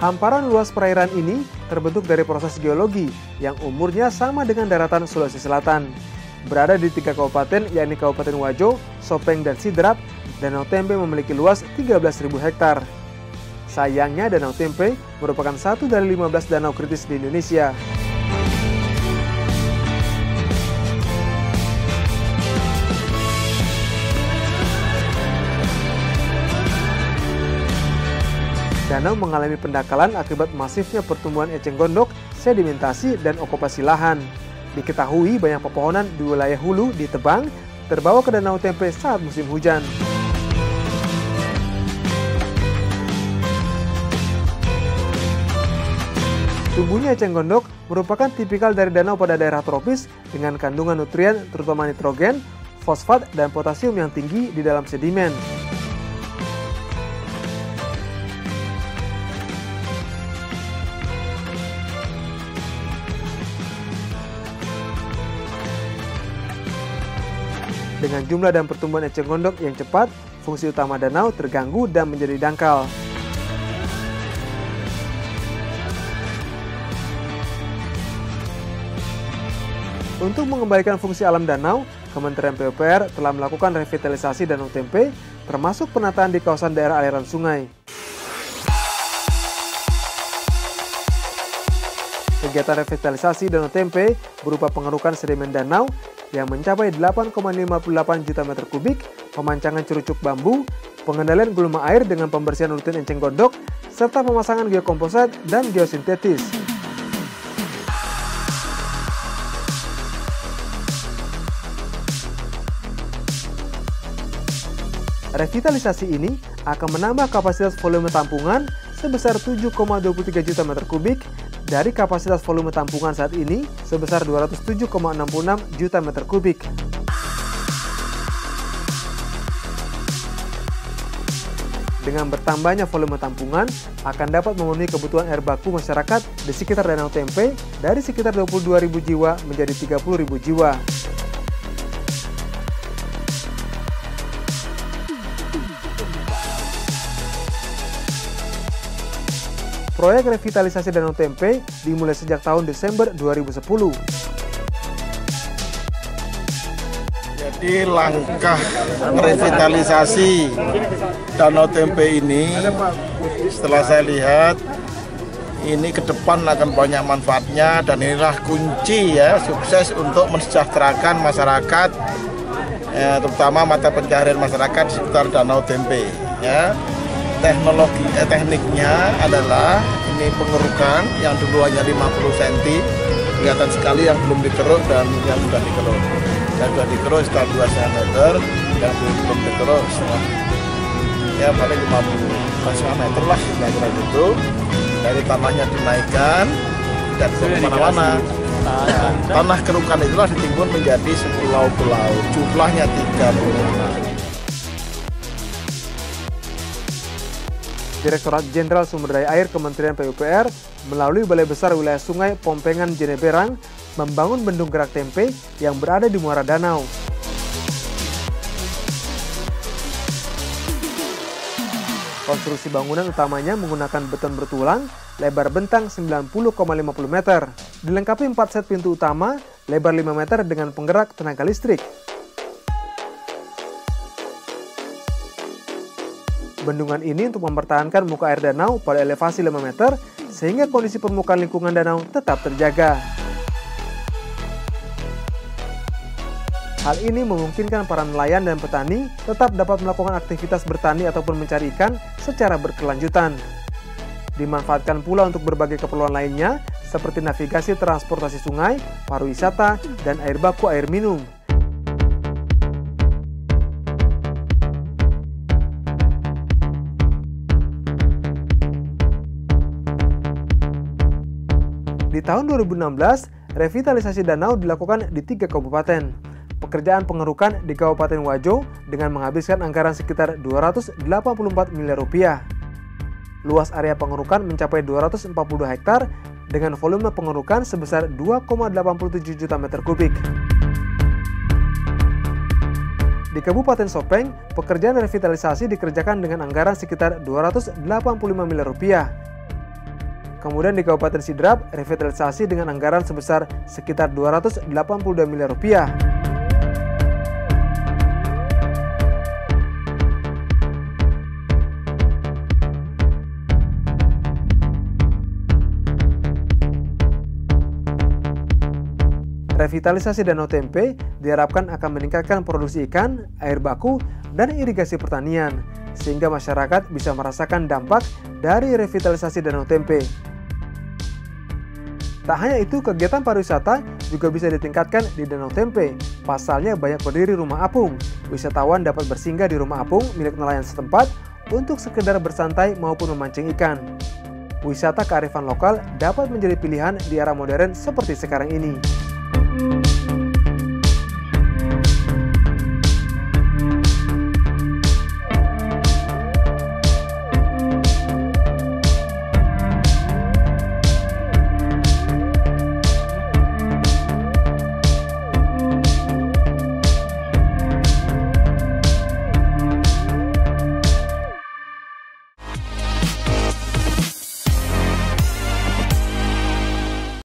Hamparan luas perairan ini terbentuk dari proses geologi yang umurnya sama dengan daratan Sulawesi Selatan. Berada di 3 kabupaten, yakni Kabupaten Wajo, Sopeng, dan Sidrap, Danau Tempe memiliki luas 13.000 hektar. Sayangnya Danau Tempe merupakan satu dari 15 danau kritis di Indonesia. Danau mengalami pendangkalan akibat masifnya pertumbuhan eceng gondok, sedimentasi, dan okupasi lahan. Diketahui banyak pepohonan di wilayah hulu ditebang, terbawa ke Danau Tempe saat musim hujan. Tumbuhnya eceng gondok merupakan tipikal dari danau pada daerah tropis dengan kandungan nutrien terutama nitrogen, fosfat, dan potasium yang tinggi di dalam sedimen. Dengan jumlah dan pertumbuhan eceng gondok yang cepat, fungsi utama danau terganggu dan menjadi dangkal. Untuk mengembalikan fungsi alam danau, Kementerian PUPR telah melakukan revitalisasi Danau Tempe, termasuk penataan di kawasan daerah aliran sungai. Kegiatan revitalisasi Danau Tempe berupa pengerukan sedimen danau yang mencapai 8,58 juta meter kubik, pemancangan cerucuk bambu, pengendalian gulma air dengan pembersihan rutin eceng gondok, serta pemasangan geokomposit dan geosintetis. Revitalisasi ini akan menambah kapasitas volume tampungan sebesar 7,23 juta meter kubik dari kapasitas volume tampungan saat ini sebesar 207,66 juta meter kubik. Dengan bertambahnya volume tampungan, akan dapat memenuhi kebutuhan air baku masyarakat di sekitar Danau Tempe dari sekitar 22.000 jiwa menjadi 30.000 jiwa. Proyek revitalisasi Danau Tempe dimulai sejak tahun Desember 2010. Jadi langkah revitalisasi Danau Tempe ini, setelah saya lihat, ini ke depan akan banyak manfaatnya dan inilah kunci ya sukses untuk mensejahterakan masyarakat, terutama mata pencaharian masyarakat di sekitar Danau Tempe. Ya. Tekniknya adalah ini pengerukan yang dulu hanya 50 cm, kelihatan sekali yang belum dikeruk dan yang sudah dikeruk. Yang sudah dikeruk sekitar 2 cm, yang belum dikeruk ya paling 50 cm lah kira-kira gitu. Dari tanahnya dinaikkan, tidak bisa kemana-mana. Nah, tanah kerukan itulah ditimbun menjadi sepulau-pulau, jumlahnya 30. Direktorat Jenderal Sumber Daya Air Kementerian PUPR melalui Balai Besar Wilayah Sungai Pompengan Jeneberang membangun bendung gerak tempe yang berada di muara danau. Konstruksi bangunan utamanya menggunakan beton bertulang, lebar bentang 90,50 meter, dilengkapi 4 set pintu utama, lebar 5 meter dengan penggerak tenaga listrik. Bendungan ini untuk mempertahankan muka air danau pada elevasi 5 meter sehingga kondisi permukaan lingkungan danau tetap terjaga. Hal ini memungkinkan para nelayan dan petani tetap dapat melakukan aktivitas bertani ataupun mencari ikan secara berkelanjutan. Dimanfaatkan pula untuk berbagai keperluan lainnya seperti navigasi transportasi sungai, pariwisata, dan air baku air minum. Di tahun 2016, revitalisasi danau dilakukan di 3 kabupaten. Pekerjaan pengerukan di Kabupaten Wajo dengan menghabiskan anggaran sekitar 284 miliar rupiah. Luas area pengerukan mencapai 242 hektar dengan volume pengerukan sebesar 2,87 juta meter kubik. Di Kabupaten Sopeng, pekerjaan revitalisasi dikerjakan dengan anggaran sekitar 285 miliar rupiah. Kemudian di Kabupaten Sidrap, revitalisasi dengan anggaran sebesar sekitar 282 miliar rupiah. Revitalisasi Danau Tempe diharapkan akan meningkatkan produksi ikan, air baku, dan irigasi pertanian, sehingga masyarakat bisa merasakan dampak dari revitalisasi Danau Tempe. Tak hanya itu, kegiatan pariwisata juga bisa ditingkatkan di Danau Tempe. Pasalnya banyak berdiri rumah apung. Wisatawan dapat bersinggah di rumah apung milik nelayan setempat untuk sekedar bersantai maupun memancing ikan. Wisata kearifan lokal dapat menjadi pilihan di era modern seperti sekarang ini.